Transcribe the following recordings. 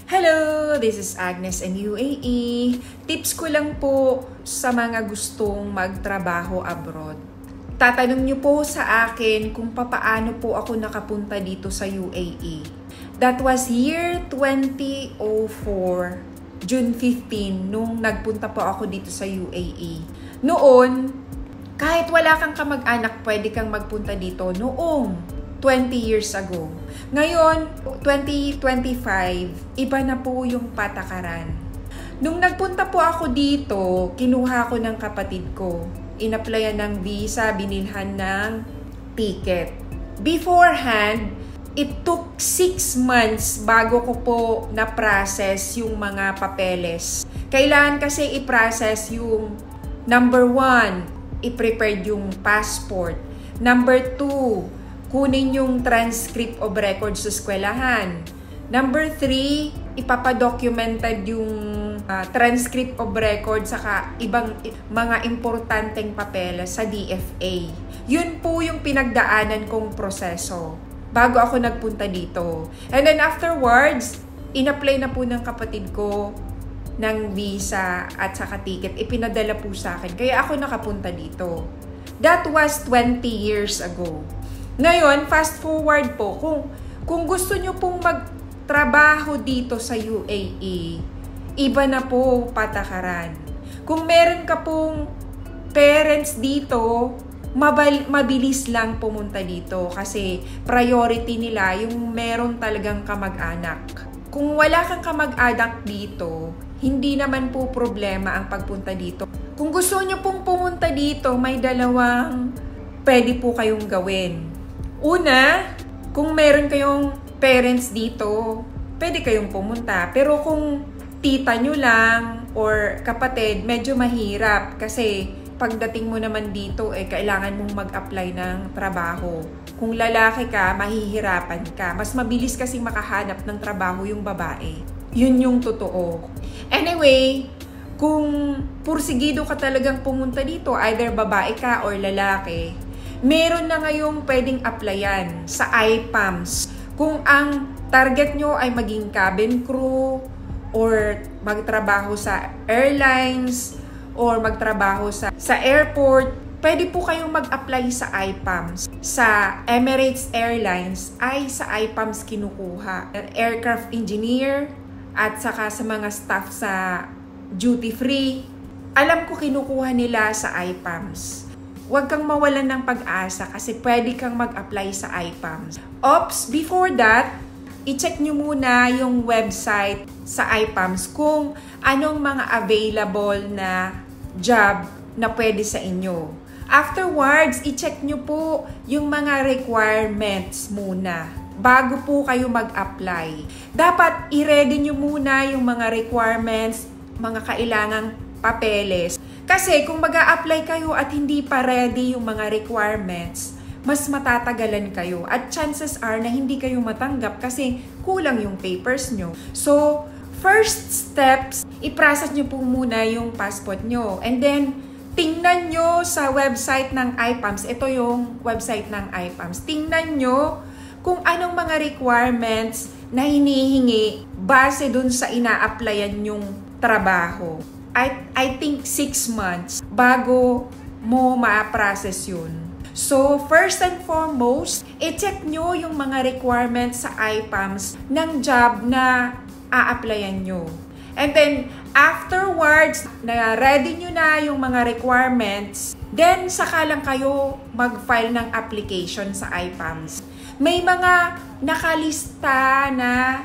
Hello! This is Agnes and UAE. Tips ko lang po sa mga gustong magtrabaho abroad. Tatanong niyo po sa akin kung papaano po ako nakapunta dito sa UAE. That was year 2004, June 15, nung nagpunta po ako dito sa UAE. Noon, kahit wala kang kamag-anak, pwede kang magpunta dito noong 20 years ago. Ngayon, 2025, iba na po yung patakaran. Nung nagpunta po ako dito, kinuha ko ng kapatid ko. Inapplyan ng visa, binilhan ng ticket. Beforehand, it took 6 months bago ko po na-process yung mga papeles. Kailangan kasi i-process yung number 1, i-prepare yung passport. Number 2, kunin yung transcript of records sa eskwelahan. Number 3, ipapadocumented yung transcript of records saka ibang mga importanteng papeles sa DFA. Yun po yung pinagdaanan kong proseso bago ako nagpunta dito. And then afterwards, in-apply na po ng kapatid ko ng visa at saka ticket. Ipinadala po sa akin. Kaya ako nakapunta dito. That was 20 years ago. Ngayon, fast forward po, kung gusto nyo pong magtrabaho dito sa UAE, iba na po patakaran. Kung meron ka pong parents dito, mabilis lang pumunta dito kasi priority nila yung meron talagang kamag-anak. Kung wala kang kamag-anak dito, hindi naman po problema ang pagpunta dito. Kung gusto nyo pong pumunta dito, may dalawang pwede po kayong gawin. Una, kung meron kayong parents dito, pwede kayong pumunta. Pero kung tita nyo lang or kapatid, medyo mahirap kasi pagdating mo naman dito, kailangan mong mag-apply ng trabaho. Kung lalaki ka, mahihirapan ka. Mas mabilis kasi makahanap ng trabaho yung babae. Yun yung totoo. Anyway, kung pursigido ka talagang pumunta dito, either babae ka or lalaki, meron na ngayong pwedeng applyan sa IPAMS. Kung ang target nyo ay maging cabin crew or magtrabaho sa airlines or magtrabaho sa airport, pwede po kayong mag-apply sa IPAMS. Sa Emirates Airlines ay sa IPAMS kinukuha. Aircraft engineer at saka sa mga staff sa duty free, alam ko kinukuha nila sa IPAMS. Huwag kang mawalan ng pag-asa kasi pwede kang mag-apply sa IPAMS. Ops, before that, i-check nyo muna yung website sa IPAMS kung anong mga available na job na pwede sa inyo. Afterwards, i-check nyo po yung mga requirements muna bago po kayo mag-apply. Dapat i-ready nyo muna yung mga requirements, mga kailangang papeles. Kasi kung mag-a-apply kayo at hindi pa ready yung mga requirements, mas matatagalan kayo. At chances are na hindi kayo matanggap kasi kulang yung papers nyo. So, first steps, i-process nyo po muna yung passport nyo. And then, tingnan nyo sa website ng IPAMS. Ito yung website ng IPAMS. Tingnan nyo kung anong mga requirements na hinihingi base dun sa ina-applyan yung trabaho. I think 6 months bago mo ma-process yun. So, first and foremost, i-check nyo yung mga requirements sa IPAMS ng job na a-applyan nyo. And then, afterwards, na ready nyo na yung mga requirements, then saka lang kayo mag-file ng application sa IPAMS. May mga nakalista na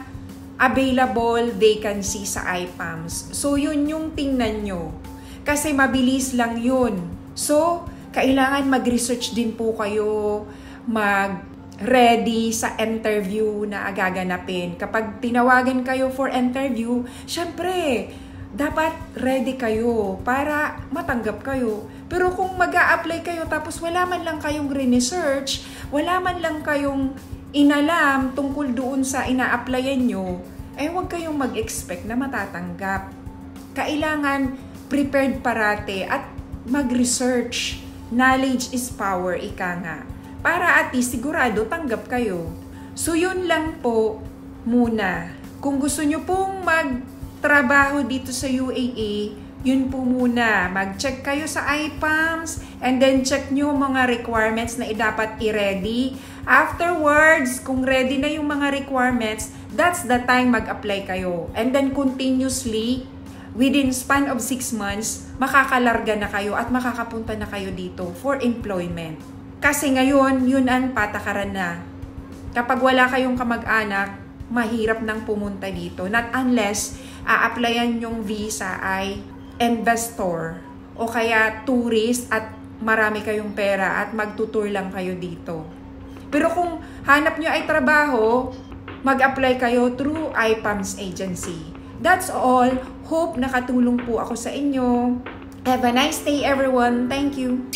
available vacancy sa IPAMS. So, yun yung tingnan nyo. Kasi mabilis lang yun. So, kailangan mag-research din po kayo, mag-ready sa interview na gaganapin. Kapag tinawagan kayo for interview, syempre, dapat ready kayo para matanggap kayo. Pero kung mag-a-apply kayo tapos wala man lang kayong research, wala man lang kayong inalam tungkol doon sa ina-applyan nyo, huwag kayong mag-expect na matatanggap. Kailangan prepared parate at mag-research. Knowledge is power, ika nga. Para at least sigurado tanggap kayo. So yun lang po muna. Kung gusto nyo pong magtrabaho dito sa UAE, yun po muna. Mag-check kayo sa IPAMS and then check nyo mga requirements na dapat i-ready. Afterwards, kung ready na yung mga requirements, that's the time mag-apply kayo. And then continuously, within span of 6 months, makakalarga na kayo at makakapunta na kayo dito for employment. Kasi ngayon, yun ang patakaran na. Kapag wala kayong kamag-anak, mahirap nang pumunta dito. Not unless a-applyan yung visa ay investor o kaya tourist at marami kayong pera at magtutour lang kayo dito. Pero kung hanap nyo ay trabaho, mag-apply kayo through IPAMS agency. That's all. Hope nakatulong po ako sa inyo. Have a nice day everyone. Thank you.